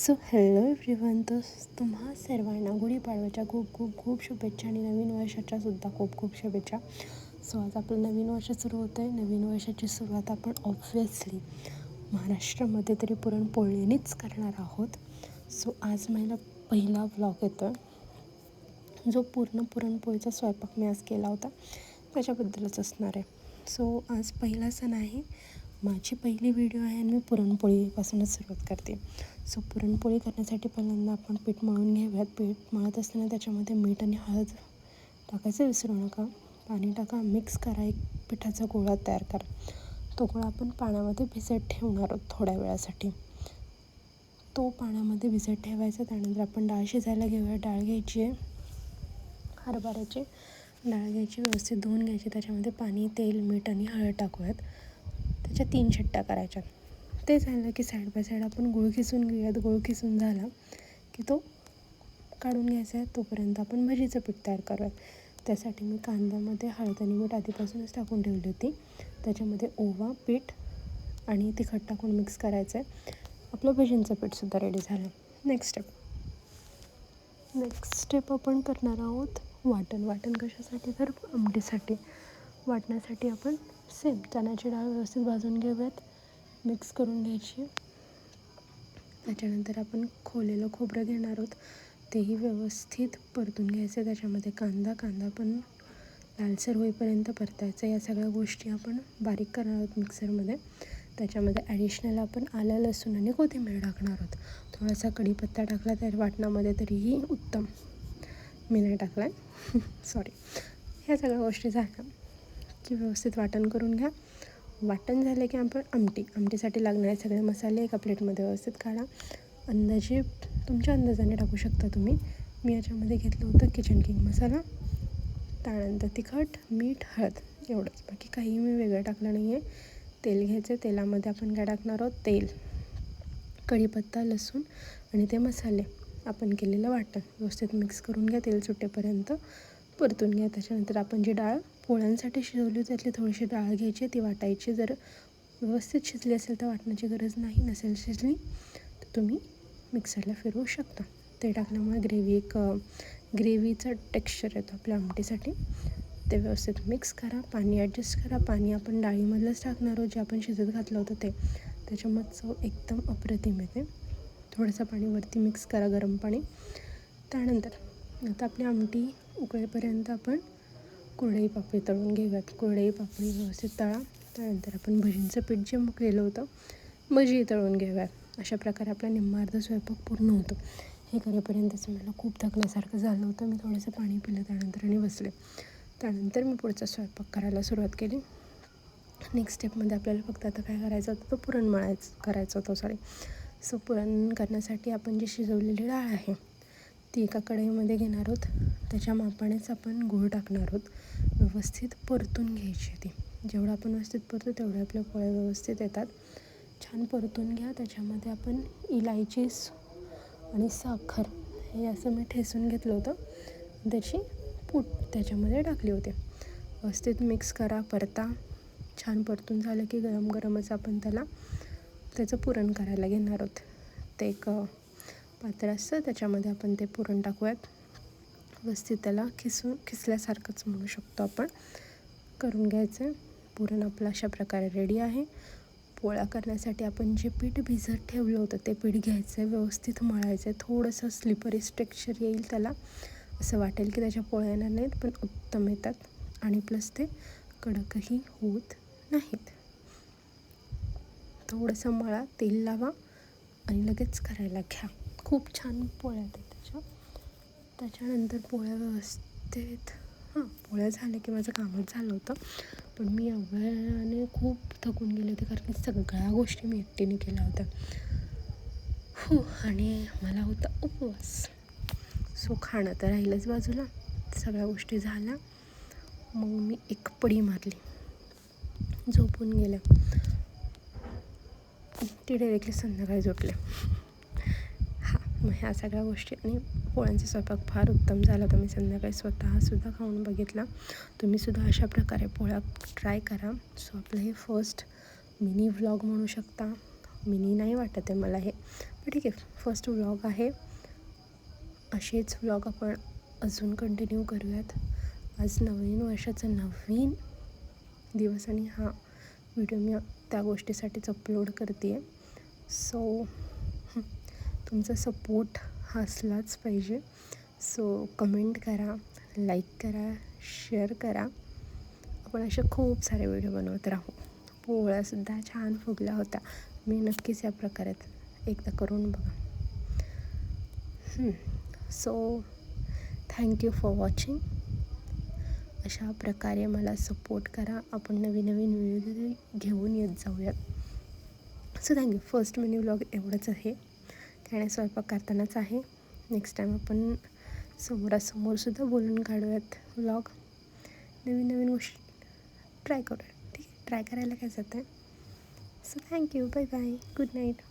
So hello everyone. तर तुम्हा सर्वांना गुढीपाडव्याच्या खूप खूप खूप शुभेच्छा आणि नवीन वर्षाच्यासुद्धा खूप खूप शुभेच्छा. सो आज आपलं नवीन वर्ष सुरू होतं आहे. नवीन वर्षाची सुरुवात आपण ऑब्व्हियसली महाराष्ट्रामध्ये तरी पुरणपोळीनेच करणार आहोत. सो आज मला पहिला व्लॉग येतो आहे जो पूर्ण पुरणपोळीचा स्वयंपाक मी आज केला होता त्याच्याबद्दलच असणार आहे. सो आज पहिला सण आहे, माझी पहिली व्हिडिओ आहे आणि मी पुरणपोळीपासूनच सुरुवात करते. सो पुरणपोळी करण्यासाठी पहिल्यांदा आपण पीठ मळून घेऊयात. पीठ मळत असताना त्याच्यामध्ये मीठ आणि हळद टाकायचं विसरू नका. पाणी टाका, मिक्स करा, एक पिठाचा गोळा तयार करा. तो गोळा आपण पाण्यामध्ये भिजत ठेवणार आहोत थोड्या वेळासाठी. तो पाण्यामध्ये भिजत ठेवायचा. त्यानंतर आपण डाळ शिजायला घेऊया. डाळ घ्यायची आहे हरभऱ्याची डाळ घ्यायची, व्यवस्थित धुवून घ्यायची. त्याच्यामध्ये पाणी, तेल, मीठ आणि हळद टाकूयात. त्याच्या 3 शिट्ट्या करायच्या. ते झालं की साईड बाय साईड आपण गूळ खिसून घेऊयात. गूळ खिसून झाला की तो काढून घ्यायचा आहे. तोपर्यंत आपण भजीचं पीठ तयार करूयात. त्यासाठी मी कांद्यामध्ये हळद आणि मीठ आधीपासूनच टाकून ठेवली होती. त्याच्यामध्ये ओवा, पीठ आणि तिखट टाकून मिक्स करायचं आहे. आपलं भजींचं पीठसुद्धा रेडी झालं. नेक्स्ट स्टेप आपण करणार आहोत वाटण कशासाठी, तर आमटीसाठी. वाटण्यासाठी आपण सेम चण्याची डाळ व्यवस्थित भाजून घेऊयात, मिक्स करून घ्यायची. त्याच्यानंतर आपण खोलेलं खोबरं घेणार आहोत, तेही व्यवस्थित परतून घ्यायचं. त्याच्यामध्ये कांदा पण लालसर होईपर्यंत परतायचं. या सगळ्या गोष्टी आपण बारीक करणार आहोत मिक्सरमध्ये. त्याच्यामध्ये ॲडिशनल आपण आलं, लसूण आणि कोथिंबीर टाकणार आहोत. थोडासा कढीपत्ता टाकला तर वाटणामध्ये तरीही उत्तम. मी नाही टाकला आहे सॉरी. ह्या सगळ्या गोष्टी झाल्या की व्यवस्थित वाटण करून घ्या. वाटण झालं की आपण आमटीसाठी लागणारे सगळे मसाले एका प्लेटमध्ये व्यवस्थित काढा. अंदाजे तुमच्या अंदाजाने टाकू शकता तुम्ही. मी याच्यामध्ये घेतलं होतं किचन किंग मसाला, त्यानंतर तिखट, मीठ, हळद एवढंच. बाकी काही मी वेगळं टाकलं नाही आहे. तेल घ्यायचं. तेलामध्ये आपण काय टाकणार आहोत, तेल, कढीपत्ता, लसूण आणि ते मसाले, आपण केलेलं वाटण व्यवस्थित मिक्स करून घ्या. तेल सुटेपर्यंत परतून घ्या. त्याच्यानंतर आपण जी डाळ पोळ्यांसाठी शिजवली त्यातली थोडीशी डाळ घ्यायची, ती वाटायची. जर व्यवस्थित शिजली असेल तर वाटण्याची गरज नाही, नसेल शिजली तर तुम्ही मिक्सरला फिरवू शकता. ते टाकल्यामुळे ग्रेव्हीचा टेक्स्चर येतो आपल्या आमटीसाठी. ते व्यवस्थित मिक्स करा. पाणी ॲडजस्ट करा. पाणी आपण डाळीमधलंच टाकणार आहोत जे आपण शिजत घातलं होतं ते. त्याच्यामुळे चव एकदम अप्रतिम येते. थोडंसं पाणी वरती मिक्स करा, गरम पाणी. त्यानंतर आता आपली आमटी उकळेपर्यंत आपण कुरडई पापडी तळून घेऊयात. कुरडई पापडी व्यवस्थित तळा. त्यानंतर आपण भजींचं पीठ जे केलं होतं भजी तळून घेऊयात. अशा प्रकारे आपला निम्मा अर्धा स्वयंपाक पूर्ण होतो. हे करेपर्यंतच मला खूप थकल्यासारखं झालं होतं. मी थोडंसं पाणी पिलं त्यानंतर आणि बसले. त्यानंतर मी पुढचा स्वयंपाक करायला सुरुवात केली. नेक्स्ट स्टेपमध्ये आपल्याला फक्त आता काय करायचं होतं, तो पुरण करायचं होतं. सो पुरण करण्यासाठी आपण जी शिजवलेली डाळ आहे ती एका कढईमध्ये घेणार आहोत. त्याच्या मापानेच आपण गूळ टाकणार आहोत. व्यवस्थित परतून घ्यायची ती. जेवढं आपण व्यवस्थित परतो तेवढे आपल्या पोळ्या व्यवस्थित येतात. छान परतून घ्या. त्याच्यामध्ये आपण इलायची आणि साखर हे असं मी ठेचून घेतलं होतं, त्याची पूड त्याच्यामध्ये टाकली होती. व्यवस्थित मिक्स करा, परता. छान परतून झालं की गरमच आपण त्याचं पुरण करायला घेणार आहोत. ते एक पात्र असतं, त्याच्यामध्ये आपण ते पुरण टाकूयात. व्यवस्थित त्याला खिसल्यासारखंच म्हणू शकतो आपण करून घ्यायचं. पुरण आपलं अशा प्रकारे रेडी आहे. पोळ्या करण्यासाठी आपण जे पीठ भिजत ठेवलं होतं ते पीठ घ्यायचं आहे, व्यवस्थित मळायचं आहे. थोडंसं स्लिपरी टेक्स्चर येईल त्याला, असं वाटेल की त्याच्या पोळ्या येणार नाहीत पण उत्तम येतात. आणि प्लस ते कडकही होत नाहीत. थोडंसं मळा, तेल लावा आणि लगेच करायला घ्या. खूप छान पोळ्या येतात त्याच्यानंतर पोळ्या व्यवस्थित पोळ्या झाल्या की माझं कामच झालं होतं. पण मी एवढ्याने खूप थकून गेले होते कारण की सगळ्या गोष्टी मी एकटीने केल्या होत्या. आणि मला होता उपवास. सो खाणं तर राहिलंच बाजूला. सगळ्या गोष्टी झाल्या. मग मी एक पडी मारली, झोपून गेले. ती डायरेक्टली संध्याकाळी झोपले. मग ह्या सगळ्या गोष्टी आणि पोळ्यांचा स्वयंपाक फार उत्तम झाला होता. मी संध्याकाळी स्वतःसुद्धा खाऊन बघितला. तुम्हीसुद्धा अशा प्रकारे पोळ्या ट्राय करा. सो आपलं हे फर्स्ट मिनी व्लॉग म्हणू शकता. मिनी नाही वाटत आहे मला हे, पण ठीक आहे, फर्स्ट व्लॉग आहे. असेच व्लॉग आपण अजून कंटिन्यू करूयात. आज नवीन वर्षाचा नवीन दिवस आणि हा व्हिडिओ मी त्या गोष्टीसाठीच अपलोड करते आहे. सो तुमचा सपोर्ट हा असलाच पाहिजे. सो कमेंट करा, लाईक करा, शेअर करा. आपण असे खूप सारे व्हिडिओ बनवत राहू. पोळ्यासुद्धा छान फुगल्या होत्या. मी नक्कीच या प्रकारात एकदा करून बघा. So thank you for watching. अशा प्रकारे मला सपोर्ट करा. आपण नवीन नवीन व्हिडिओ घेऊन येत जाऊयात. So thank you. First mini vlog एवढंच आहे. काय नाही, स्वयंपाक करतानाच आहे. नेक्स्ट टाईम आपण समोरासमोरसुद्धा बोलून काढूयात व्लॉग. नवीन नवीन गोष्टी ट्राय करूयात. ठीक आहे, ट्राय करायला काय जातं आहे. So thank you. Bye bye. Good night.